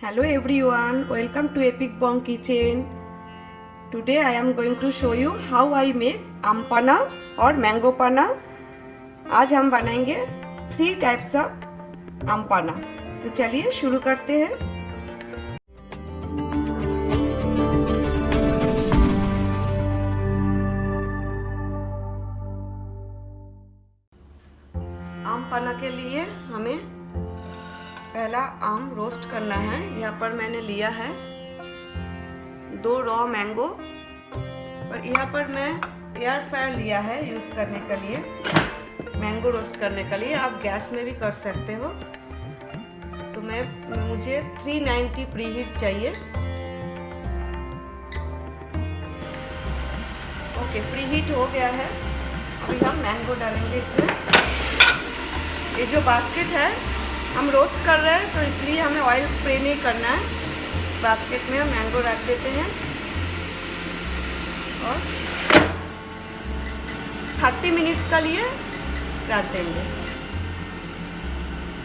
Hello everyone, welcome to Epic Bong Kitchen. Today I am going to show you how I make आम पना और mango पना. आज हम बनाएंगे 3 टाइप्स ऑफ आम पना. तो चलिए शुरू करते हैं. आम पना के लिए हमें पहला आम रोस्ट करना है. यहाँ पर मैंने लिया है 2 रॉ मैंगो और यहाँ पर मैं एयर फ्रायर लिया है यूज़ करने के लिए, मैंगो रोस्ट करने के लिए. आप गैस में भी कर सकते हो. तो मुझे 390 प्रीहीट चाहिए. ओके, प्रीहीट हो गया है. अभी हम मैंगो डालेंगे इसमें. ये जो बास्केट है हम रोस्ट कर रहे हैं तो इसलिए हमें ऑयल स्प्रे नहीं करना है. बास्केट में हम मैंगो रख देते हैं और 30 मिनट्स का लिए रख देंगे.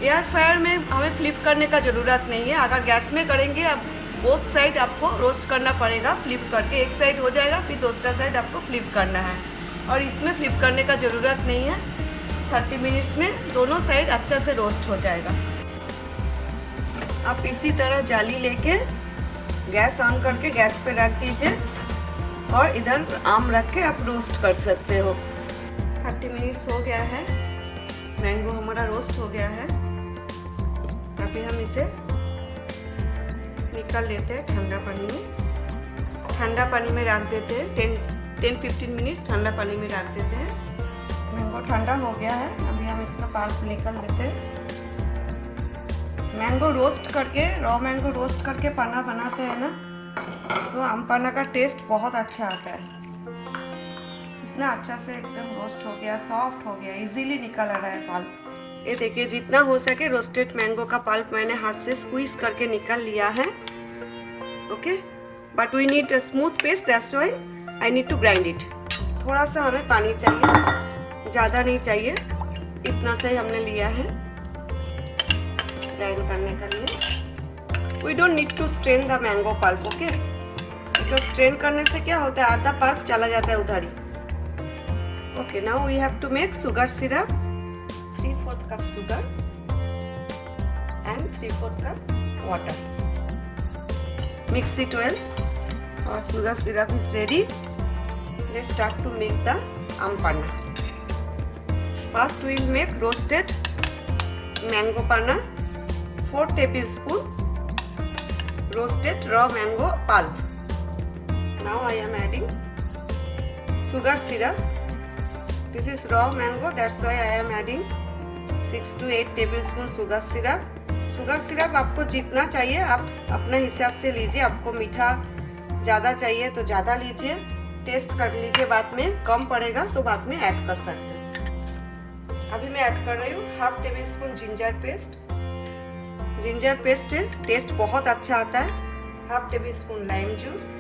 एयर फ्रायर में हमें फ्लिप करने का ज़रूरत नहीं है. अगर गैस में करेंगे अब बोथ साइड आपको रोस्ट करना पड़ेगा. फ्लिप करके एक साइड हो जाएगा, फिर दूसरा साइड आपको फ्लिप करना है. और इसमें फ्लिप करने का ज़रूरत नहीं है. 30 मिनट्स में दोनों साइड अच्छा से रोस्ट हो जाएगा. आप इसी तरह जाली लेके गैस ऑन करके गैस पे रख दीजिए और इधर आम रख के आप रोस्ट कर सकते हो. 30 मिनट्स हो गया है. मैंगो हमारा रोस्ट हो गया है. अभी हम इसे निकाल लेते हैं ठंडा पानी में. ठंडा पानी में रख देते हैं. 10-15 मिनट्स ठंडा पानी में रख देते हैं. मैंगो ठंडा हो गया है. अभी हम इसका पल्प निकाल लेते हैं. मैंगो रोस्ट करके, रॉ मैंगो रोस्ट करके पना बनाते हैं ना, तो आम पना का टेस्ट बहुत अच्छा आता है. इतना अच्छा से एकदम रोस्ट हो गया, सॉफ्ट हो गया, इजीली निकल आ रहा है पल्प. ये देखिए, जितना हो सके रोस्टेड मैंगो का पल्प मैंने हाथ से स्क्वीज करके निकाल लिया है. Okay, but we need a smooth paste, that's why I need to grind it. थोड़ा सा हमें पानी चाहिए, ज़्यादा नहीं चाहिए. इतना से हमने लिया है ग्राइंड करने के लिए. We don't need to strain the mango pulp. Okay, तो स्ट्रेन करने से क्या होता है, आधा पल्प चला जाता है उधर ही. Okay, now we have to make sugar syrup. 3/4 cup sugar and 3/4 cup water. Mix it well और sugar syrup is ready. Let's start to make the aam panna. First we will make roasted mango panna. 4 tablespoon roasted raw mango pulp. Now I am adding sugar syrup. This is raw mango, that's why I am adding 6 to 8 tablespoon sugar syrup. Sugar syrup आपको जितना चाहिए आप अपने हिसाब से लीजिए. आपको मीठा ज़्यादा चाहिए तो ज़्यादा लीजिए. टेस्ट कर लीजिए, बाद में कम पड़ेगा तो बाद में ऐड कर सकते हैं. अभी मैं ऐड कर रही हूँ 1/2 tablespoon ginger paste. Ginger paste taste बहुत अच्छा आता है. 1/2 tablespoon lime juice.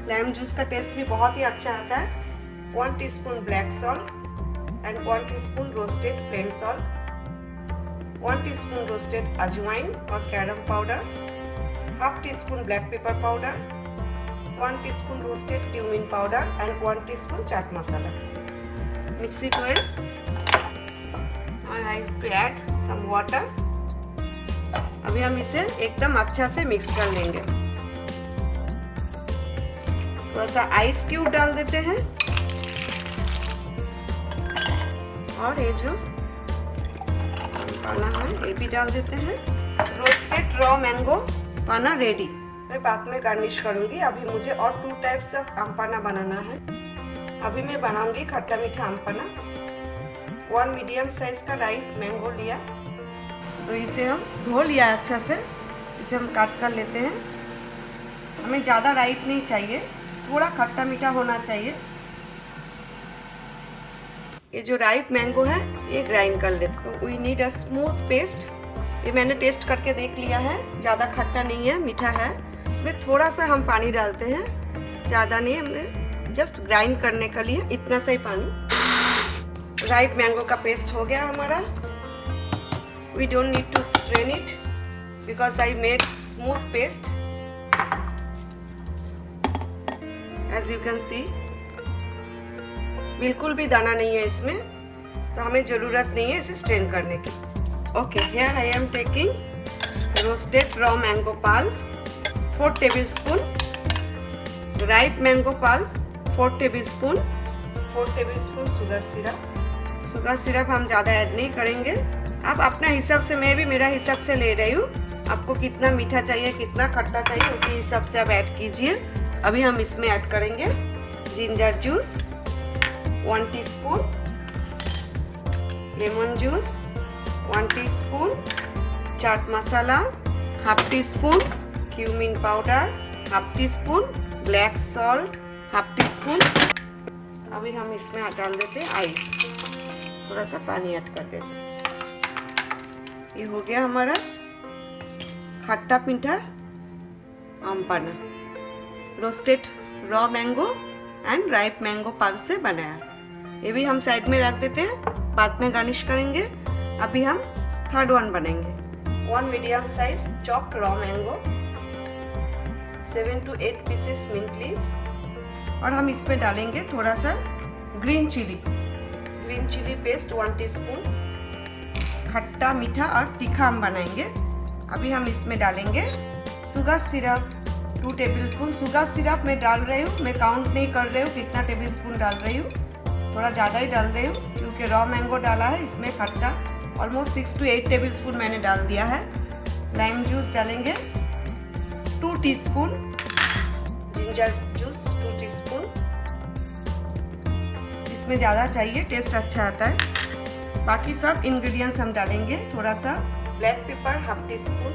Lime juice का टेस्ट भी बहुत ही अच्छा आता है. 1 teaspoon black salt and 1 teaspoon roasted plain salt. 1 teaspoon roasted अजवाइन और carom powder. 1/2 teaspoon black pepper powder. 1 teaspoon roasted cumin powder and 1 teaspoon chaat masala. Mix it well. I have to add some water. अभी हम इसे एकदम अच्छा से mix कर लेंगे. थोड़ा सा आइस क्यूब डाल देते हैं और ये जो पाना है ये भी डाल देते हैं. रोस्टेड रॉ मैंगो पाना रेडी. मैं बाद में गार्निश करूंगी. अभी मुझे और 2 टाइप्स ऑफ आम पाना बनाना है. अभी मैं बनाऊंगी खट्टा मीठा आम पाना. 1 मीडियम साइज का राइप मैंगो लिया, तो इसे हम धो लिया अच्छा से. इसे हम काट कर लेते हैं. हमें ज़्यादा राइप नहीं चाहिए, थोड़ा खट्टा मीठा होना चाहिए. ये जो राइप मैंगो है ये ग्राइंड कर लेते. तो we need a smooth paste. ये मैंने टेस्ट करके देख लिया है, ज़्यादा खट्टा नहीं है, मीठा है. इसमें थोड़ा सा हम पानी डालते हैं, ज़्यादा नहीं. हमने जस्ट ग्राइंड करने के लिए इतना सा ही पानी. राइप मैंगो का पेस्ट हो गया हमारा. We don't need to strain it. because I made smooth paste. As you can see, बिल्कुल भी दाना नहीं है इसमें, तो हमें ज़रूरत नहीं है इसे स्ट्रेन करने की. Okay, here I am taking roasted raw mango pulp 4 tablespoon, ripe mango pulp 4 tablespoon, 4 tablespoon sugar syrup. Sugar syrup हम ज़्यादा ऐड नहीं करेंगे. आप अपना हिसाब से, मैं भी मेरा हिसाब से ले रही हूँ. आपको कितना मीठा चाहिए, कितना खट्टा चाहिए, उसी हिसाब से आप ऐड कीजिए. अभी हम इसमें ऐड करेंगे ginger juice 1 teaspoon, lemon juice 1 teaspoon, chaat masala 1/2 teaspoon, cumin powder 1/2 teaspoon, black salt 1/2 teaspoon. अभी हम इसमें डाल देते हैं आइस, थोड़ा सा पानी ऐड कर देते हैं. ये हो गया हमारा खट्टा मीठा aam panna, roasted raw mango and ripe mango pulp से बनाया. ये भी हम साइड में रख देते हैं, बाद में गार्निश करेंगे. अभी हम थर्ड वन बनाएंगे. 1 medium size chopped raw mango, 7 to 8 pieces mint leaves, और हम इसमें डालेंगे थोड़ा सा ग्रीन चिली पेस्ट 1 टीस्पून. खट्टा मीठा और तीखा हम बनाएंगे. अभी हम इसमें डालेंगे sugar syrup 2 tablespoon. Sugar syrup मैं डाल रही हूँ, मैं काउंट नहीं कर रही हूँ कितना टेबलस्पून डाल रही हूँ, थोड़ा ज़्यादा ही डाल रही हूँ क्योंकि रॉ मैंगो डाला है इसमें खट्टा. ऑलमोस्ट 6 to 8 टेबलस्पून मैंने डाल दिया है. लाइम जूस डालेंगे 2 टीस्पून, जिंजर जूस 2 टीस्पून. इसमें ज़्यादा चाहिए, टेस्ट अच्छा आता है. बाकी सब इंग्रेडिएंट्स हम डालेंगे. थोड़ा सा black pepper 1/2 teaspoon,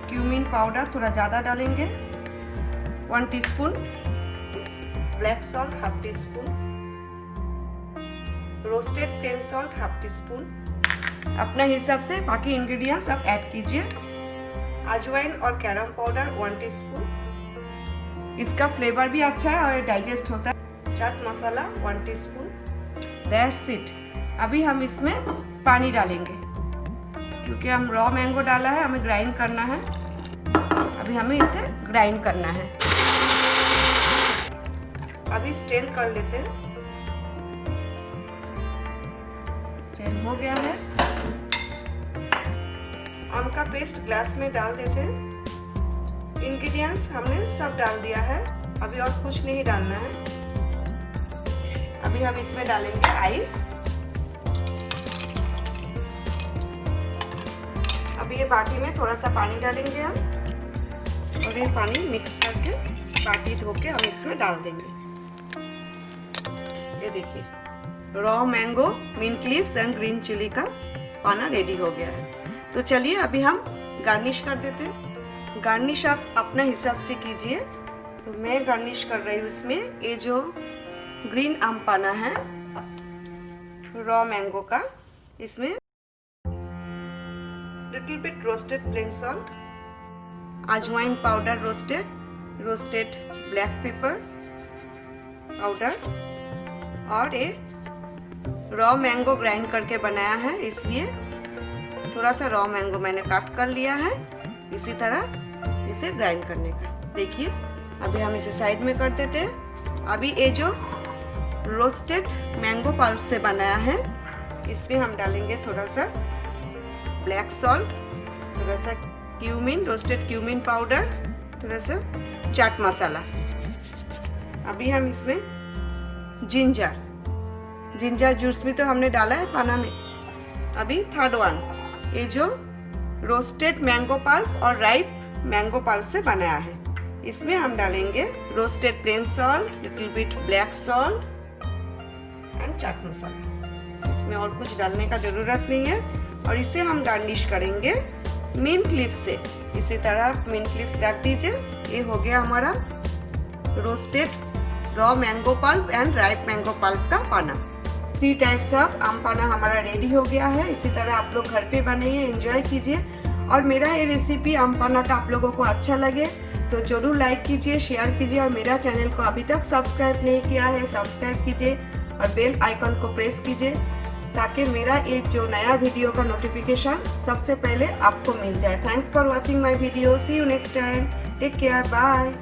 cumin powder थोड़ा ज़्यादा डालेंगे 1 teaspoon, black salt 1/2 teaspoon, roasted plain salt 1/2 teaspoon. अपने हिसाब से बाकी इंग्रेडिएंट्स आप ऐड कीजिए. अजवाइन और कैरम पाउडर 1 टीस्पून, इसका फ्लेवर भी अच्छा है और डाइजेस्ट होता है. Chaat masala 1 teaspoon. That's it. अभी हम इसमें पानी डालेंगे क्योंकि हम रॉ मैंगो डाला है, हमें ग्राइंड करना है. अभी हमें इसे ग्राइंड करना है. अभी स्ट्रेन कर लेते हैं. स्ट्रेन हो गया है. आम का पेस्ट ग्लास में डाल देते हैं. इंग्रेडिएंट्स हमने सब डाल दिया है, अभी और कुछ नहीं डालना है. अभी हम इसमें डालेंगे आइस. अभी ये बाटी में थोड़ा सा पानी डालेंगे हम, और ये पानी मिक्स करके बाटी धो के हम इसमें डाल देंगे. ये देखिए, raw mango, mint leaves and green chilli का पाना रेडी हो गया है. तो चलिए अभी हम गार्निश कर देते हैं. गार्निश आप अपने हिसाब से कीजिए. तो मैं गार्निश कर रही हूँ इसमें ये जो ग्रीन आम पाना है रॉ मैंगो का, इसमें little bit roasted plain salt, अजवाइन powder roasted black pepper powder, और ये रॉ मैंगो ग्राइंड करके बनाया है, इसलिए थोड़ा सा रॉ मैंगो मैंने काट कर लिया है. इसी तरह इसे ग्राइंड करने का. देखिए अभी हम इसे साइड में कर देते हैं. अभी ये जो रोस्टेड मैंगो पल्प से बनाया है, इसमें हम डालेंगे थोड़ा सा ब्लैक सॉल्ट, थोड़ा सा क्यूमिन, रोस्टेड क्यूमिन पाउडर, थोड़ा सा चाट मसाला. अभी हम इसमें जिंजर जूस भी तो हमने डाला है पाना में. अभी थर्ड वन, ये जो रोस्टेड मैंगो पल्प और राइप मैंगो पल्प से बनाया है, इसमें हम डालेंगे roasted plain salt, little bit black salt and chaat masala. इसमें और कुछ डालने का ज़रूरत नहीं है. और इसे हम गार्निश करेंगे मिंट लीव्स से. इसी तरह मिंट लीव्स रख दीजिए. ये हो गया हमारा roasted raw mango pulp and ripe mango pulp का पाना. 3 टाइप्स ऑफ आम पाना हमारा रेडी हो गया है. इसी तरह आप लोग घर पे बनाइए, एंजॉय कीजिए. और मेरा ये रेसिपी आम पाना का आप लोगों को अच्छा लगे तो ज़रूर लाइक कीजिए, शेयर कीजिए, और मेरा चैनल को अभी तक सब्सक्राइब नहीं किया है सब्सक्राइब कीजिए और बेल आइकन को प्रेस कीजिए ताकि मेरा ये जो नया वीडियो का नोटिफिकेशन सबसे पहले आपको मिल जाए। Thanks for watching my video, see you next time, take care, bye.